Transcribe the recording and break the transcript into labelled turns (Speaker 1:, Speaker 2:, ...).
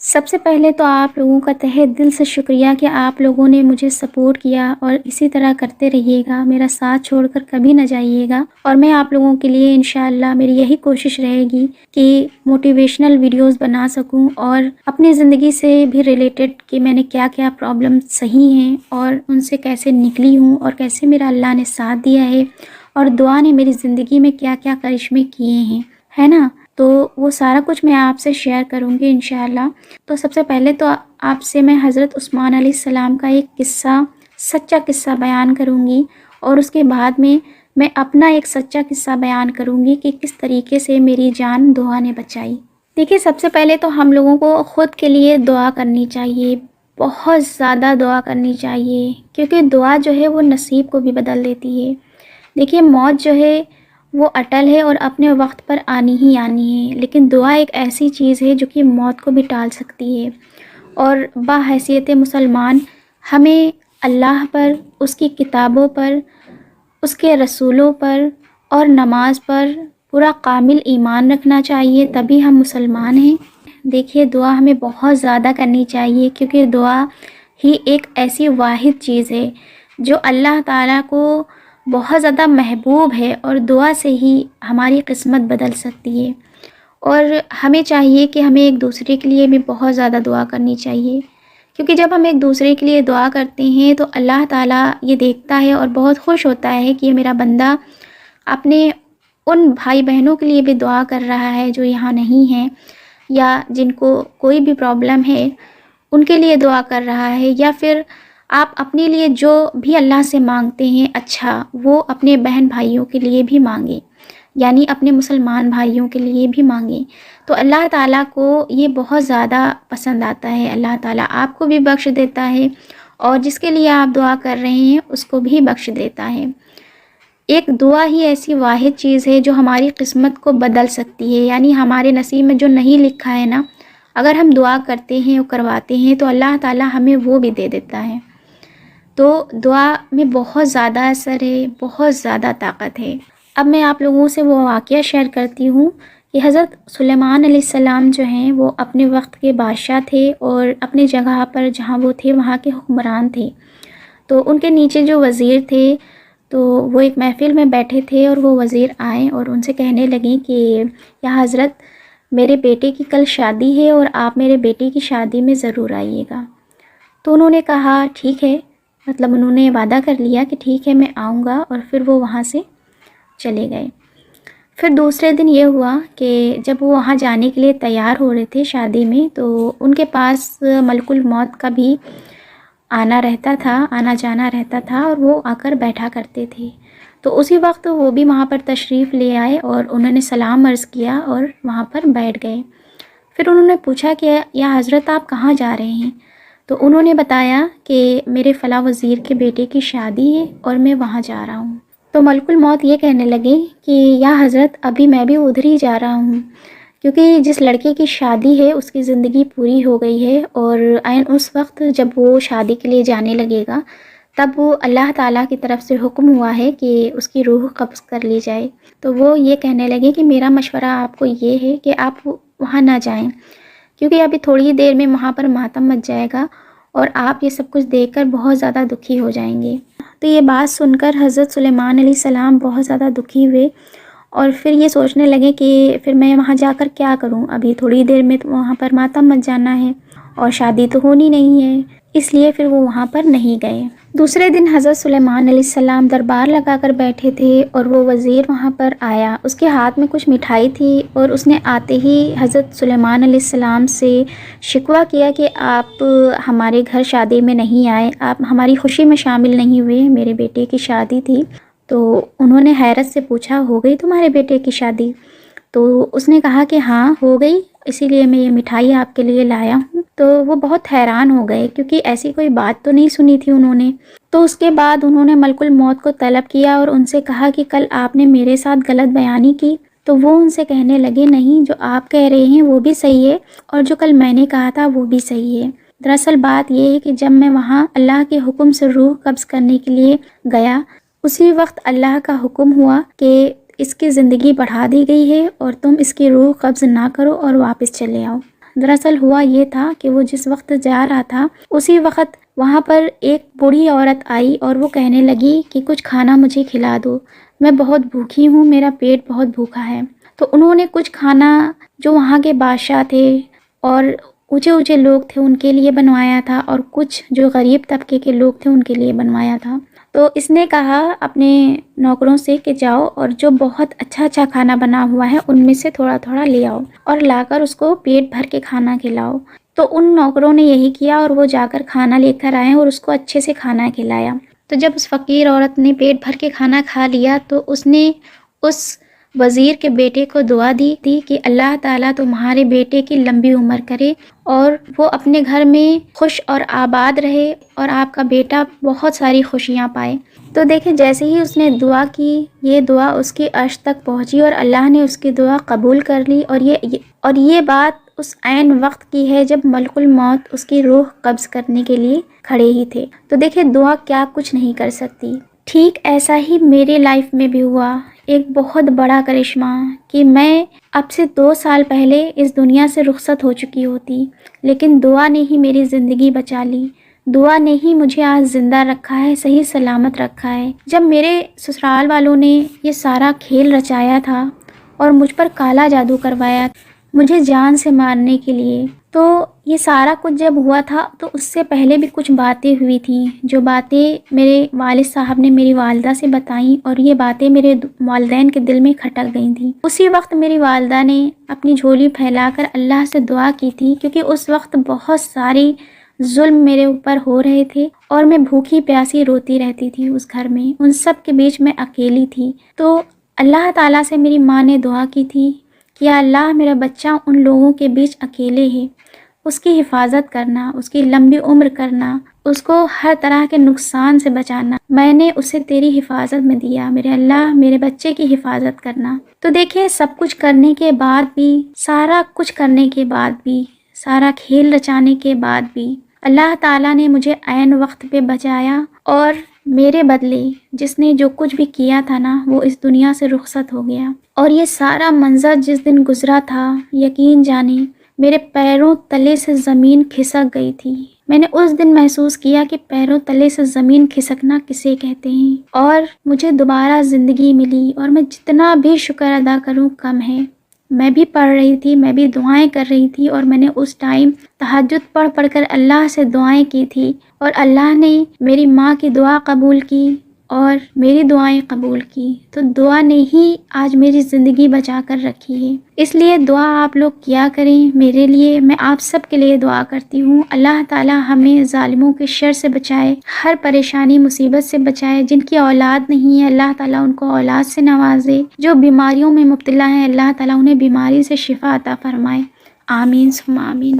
Speaker 1: سب سے پہلے تو آپ لوگوں کا تہہ دل سے شکریہ کہ آپ لوگوں نے مجھے سپورٹ کیا اور اسی طرح کرتے رہیے گا، میرا ساتھ چھوڑ کر کبھی نہ جائیے گا۔ اور میں آپ لوگوں کے لیے انشاءاللہ میری یہی کوشش رہے گی کہ موٹیویشنل ویڈیوز بنا سکوں اور اپنی زندگی سے بھی ریلیٹڈ کہ میں نے کیا کیا پرابلم صحیح ہیں اور ان سے کیسے نکلی ہوں اور کیسے میرا اللہ نے ساتھ دیا ہے اور دعا نے میری زندگی میں کیا کیا کرشمے کیے ہیں، ہے نا؟ تو وہ سارا کچھ میں آپ سے شیئر کروں گی انشاءاللہ۔ تو سب سے پہلے تو آپ سے میں حضرت عثمان علیہ السلام کا ایک قصہ، سچا قصہ بیان کروں گی، اور اس کے بعد میں اپنا ایک سچا قصہ بیان کروں گی کہ کس طریقے سے میری جان دعا نے بچائی۔ دیکھیے، سب سے پہلے تو ہم لوگوں کو خود کے لیے دعا کرنی چاہیے، بہت زیادہ دعا کرنی چاہیے، کیونکہ دعا جو ہے وہ نصیب کو بھی بدل دیتی ہے۔ دیکھیے، موت جو ہے وہ اٹل ہے اور اپنے وقت پر آنی ہی آنی ہے، لیکن دعا ایک ایسی چیز ہے جو کہ موت کو بھی ٹال سکتی ہے۔ اور بحیثیت مسلمان ہمیں اللہ پر، اس کی کتابوں پر، اس کے رسولوں پر اور نماز پر پورا کامل ایمان رکھنا چاہیے، تبھی ہم مسلمان ہیں۔ دیکھیے، دعا ہمیں بہت زیادہ کرنی چاہیے، کیونکہ دعا ہی ایک ایسی واحد چیز ہے جو اللہ تعالیٰ کو بہت زیادہ محبوب ہے، اور دعا سے ہی ہماری قسمت بدل سکتی ہے۔ اور ہمیں چاہیے کہ ہمیں ایک دوسرے کے لیے بھی بہت زیادہ دعا کرنی چاہیے، کیونکہ جب ہم ایک دوسرے کے لیے دعا کرتے ہیں تو اللہ تعالیٰ یہ دیکھتا ہے اور بہت خوش ہوتا ہے کہ یہ میرا بندہ اپنے ان بھائی بہنوں کے لیے بھی دعا کر رہا ہے جو یہاں نہیں ہیں، یا جن کو کوئی بھی پرابلم ہے ان کے لیے دعا کر رہا ہے، یا پھر آپ اپنے لیے جو بھی اللہ سے مانگتے ہیں اچھا، وہ اپنے بہن بھائیوں کے لیے بھی مانگیں، یعنی اپنے مسلمان بھائیوں کے لیے بھی مانگیں، تو اللہ تعالیٰ کو یہ بہت زیادہ پسند آتا ہے۔ اللہ تعالیٰ آپ کو بھی بخش دیتا ہے، اور جس کے لیے آپ دعا کر رہے ہیں اس کو بھی بخش دیتا ہے۔ ایک دعا ہی ایسی واحد چیز ہے جو ہماری قسمت کو بدل سکتی ہے، یعنی ہمارے نصیب میں جو نہیں لکھا ہے نا، اگر ہم دعا کرتے ہیں اور کرواتے ہیں تو اللہ تعالیٰ ہمیں وہ بھی دے دیتا ہے۔ تو دعا میں بہت زیادہ اثر ہے، بہت زیادہ طاقت ہے۔ اب میں آپ لوگوں سے وہ واقعہ شیئر کرتی ہوں کہ حضرت سلیمان علیہ السلام جو ہیں وہ اپنے وقت کے بادشاہ تھے، اور اپنی جگہ پر جہاں وہ تھے وہاں کے حکمران تھے۔ تو ان کے نیچے جو وزیر تھے، تو وہ ایک محفل میں بیٹھے تھے، اور وہ وزیر آئے اور ان سے کہنے لگیں کہ یا حضرت، میرے بیٹے کی کل شادی ہے اور آپ میرے بیٹے کی شادی میں ضرور آئیے گا۔ تو انہوں نے کہا ٹھیک ہے، مطلب انہوں نے وعدہ کر لیا کہ ٹھیک ہے میں آؤں گا، اور پھر وہ وہاں سے چلے گئے۔ پھر دوسرے دن یہ ہوا کہ جب وہ وہاں جانے کے لیے تیار ہو رہے تھے شادی میں، تو ان کے پاس ملک الموت کا بھی آنا جانا رہتا تھا، اور وہ آ کر بیٹھا کرتے تھے۔ تو اسی وقت وہ بھی وہاں پر تشریف لے آئے اور انہوں نے سلام عرض کیا اور وہاں پر بیٹھ گئے۔ پھر انہوں نے پوچھا کہ یا حضرت آپ کہاں جا رہے ہیں؟ تو انہوں نے بتایا کہ میرے فلاں وزیر کے بیٹے کی شادی ہے اور میں وہاں جا رہا ہوں۔ تو ملک الموت یہ کہنے لگے کہ یا حضرت، ابھی میں بھی ادھر ہی جا رہا ہوں، کیونکہ جس لڑکے کی شادی ہے اس کی زندگی پوری ہو گئی ہے، اور عین اس وقت جب وہ شادی کے لیے جانے لگے گا تب وہ اللہ تعالیٰ کی طرف سے حکم ہوا ہے کہ اس کی روح قبض کر لی جائے۔ تو وہ یہ کہنے لگے کہ میرا مشورہ آپ کو یہ ہے کہ آپ وہاں نہ جائیں، کیونکہ ابھی تھوڑی دیر میں وہاں پر ماتم مچ جائے گا اور آپ یہ سب کچھ دیکھ کر بہت زیادہ دکھی ہو جائیں گے۔ تو یہ بات سن کر حضرت سلیمان علیہ السلام بہت زیادہ دکھی ہوئے، اور پھر یہ سوچنے لگے کہ پھر میں وہاں جا کر کیا کروں، ابھی تھوڑی دیر میں تو وہاں پر ماتم مچ جانا ہے اور شادی تو ہونی نہیں ہے، اس لیے پھر وہ وہاں پر نہیں گئے۔ دوسرے دن حضرت سلیمان علیہ السلام دربار لگا کر بیٹھے تھے، اور وہ وزیر وہاں پر آیا، اس کے ہاتھ میں کچھ مٹھائی تھی، اور اس نے آتے ہی حضرت سلیمان علیہ السلام سے شکوہ کیا کہ آپ ہمارے گھر شادی میں نہیں آئے، آپ ہماری خوشی میں شامل نہیں ہوئے، میرے بیٹے کی شادی تھی۔ تو انہوں نے حیرت سے پوچھا ہو گئی تمہارے بیٹے کی شادی؟ تو اس نے کہا کہ ہاں ہو گئی، اسی لیے میں یہ مٹھائی آپ کے لیے لایا ہوں۔ تو وہ بہت حیران ہو گئے، کیونکہ ایسی کوئی بات تو نہیں سنی تھی انہوں نے۔ تو اس کے بعد انہوں نے ملک الموت کو طلب کیا اور ان سے کہا کہ کل آپ نے میرے ساتھ غلط بیانی کی۔ تو وہ ان سے کہنے لگے نہیں، جو آپ کہہ رہے ہیں وہ بھی صحیح ہے، اور جو کل میں نے کہا تھا وہ بھی صحیح ہے۔ دراصل بات یہ ہے کہ جب میں وہاں اللہ کے حکم سے روح قبض کرنے کے لیے گیا، اسی وقت اللہ کا حکم ہوا کہ اس کی زندگی بڑھا دی گئی ہے اور تم اس کی روح قبض نہ کرو اور واپس چلے آؤ۔ دراصل ہوا یہ تھا کہ وہ جس وقت جا رہا تھا اسی وقت وہاں پر ایک بوڑھی عورت آئی اور وہ کہنے لگی کہ کچھ کھانا مجھے کھلا دو، میں بہت بھوکی ہوں، میرا پیٹ بہت بھوکا ہے۔ تو انہوں نے کچھ کھانا جو وہاں کے بادشاہ تھے اور اونچے اونچے لوگ تھے ان کے لیے بنوایا تھا، اور کچھ جو غریب طبقے کے لوگ تھے ان کے لیے بنوایا تھا۔ تو اس نے کہا اپنے نوکروں سے کہ جاؤ اور جو بہت اچھا اچھا کھانا بنا ہوا ہے ان میں سے تھوڑا تھوڑا لے آؤ اور لا کر اس کو پیٹ بھر کے کھانا کھلاؤ۔ تو ان نوکروں نے یہی کیا اور وہ جا کر کھانا لے کر آئے اور اس کو اچھے سے کھانا کھلایا۔ تو جب اس فقیر عورت نے پیٹ بھر کے کھانا کھا لیا تو اس نے اس وزیر کے بیٹے کو دعا دی تھی کہ اللہ تعالیٰ تمہارے بیٹے کی لمبی عمر کرے اور وہ اپنے گھر میں خوش اور آباد رہے اور آپ کا بیٹا بہت ساری خوشیاں پائے۔ تو دیکھیں جیسے ہی اس نے دعا کی، یہ دعا اس کی عرش تک پہنچی اور اللہ نے اس کی دعا قبول کر لی، اور یہ بات اس عین وقت کی ہے جب ملک الموت اس کی روح قبض کرنے کے لیے کھڑے ہی تھے۔ تو دیکھیں دعا کیا کچھ نہیں کر سکتی۔ ٹھیک ایسا ہی میرے لائف میں بھی ہوا ایک بہت بڑا کرشمہ کہ میں اب سے 2 سال پہلے اس دنیا سے رخصت ہو چکی ہوتی، لیکن دعا نے ہی میری زندگی بچا لی، دعا نے ہی مجھے آج زندہ رکھا ہے، صحیح سلامت رکھا ہے۔ جب میرے سسرال والوں نے یہ سارا کھیل رچایا تھا اور مجھ پر کالا جادو کروایا مجھے جان سے مارنے کے لیے، تو یہ سارا کچھ جب ہوا تھا تو اس سے پہلے بھی کچھ باتیں ہوئی تھیں، جو باتیں میرے والد صاحب نے میری والدہ سے بتائیں اور یہ باتیں میرے والدین کے دل میں کھٹک گئی تھیں۔ اسی وقت میری والدہ نے اپنی جھولی پھیلا کر اللہ سے دعا کی تھی، کیونکہ اس وقت بہت ساری ظلم میرے اوپر ہو رہے تھے اور میں بھوکی پیاسی روتی رہتی تھی اس گھر میں، ان سب کے بیچ میں اکیلی تھی۔ تو اللہ تعالیٰ سے میری ماں نے دعا کی تھی کہ یا اللہ میرا بچہ ان لوگوں کے بیچ اکیلے ہے، اس کی حفاظت کرنا، اس کی لمبی عمر کرنا، اس کو ہر طرح کے نقصان سے بچانا، میں نے اسے تیری حفاظت میں دیا، میرے اللہ میرے بچے کی حفاظت کرنا۔ تو دیکھیں سب کچھ کرنے کے بعد بھی، سارا کچھ کرنے کے بعد بھی، سارا کھیل رچانے کے بعد بھی اللہ تعالیٰ نے مجھے عین وقت پہ بچایا، اور میرے بدلے جس نے جو کچھ بھی کیا تھا نا وہ اس دنیا سے رخصت ہو گیا۔ اور یہ سارا منظر جس دن گزرا تھا، یقین جانے میرے پیروں تلے سے زمین کھسک گئی تھی۔ میں نے اس دن محسوس کیا کہ پیروں تلے سے زمین کھسکنا کسے کہتے ہیں، اور مجھے دوبارہ زندگی ملی، اور میں جتنا بھی شکر ادا کروں کم ہے۔ میں بھی پڑھ رہی تھی، میں بھی دعائیں کر رہی تھی، اور میں نے اس ٹائم تہجد پڑھ کر اللہ سے دعائیں کی تھی، اور اللہ نے میری ماں کی دعا قبول کی اور میری دعائیں قبول کی۔ تو دعا نے ہی آج میری زندگی بچا کر رکھی ہے، اس لیے دعا آپ لوگ کیا کریں میرے لیے، میں آپ سب کے لیے دعا کرتی ہوں۔ اللہ تعالی ہمیں ظالموں کے شر سے بچائے، ہر پریشانی مصیبت سے بچائے، جن کی اولاد نہیں ہے اللہ تعالیٰ ان کو اولاد سے نوازے، جو بیماریوں میں مبتلا ہیں اللہ تعالیٰ انہیں بیماری سے شفا عطا فرمائے، آمین ثم آمین۔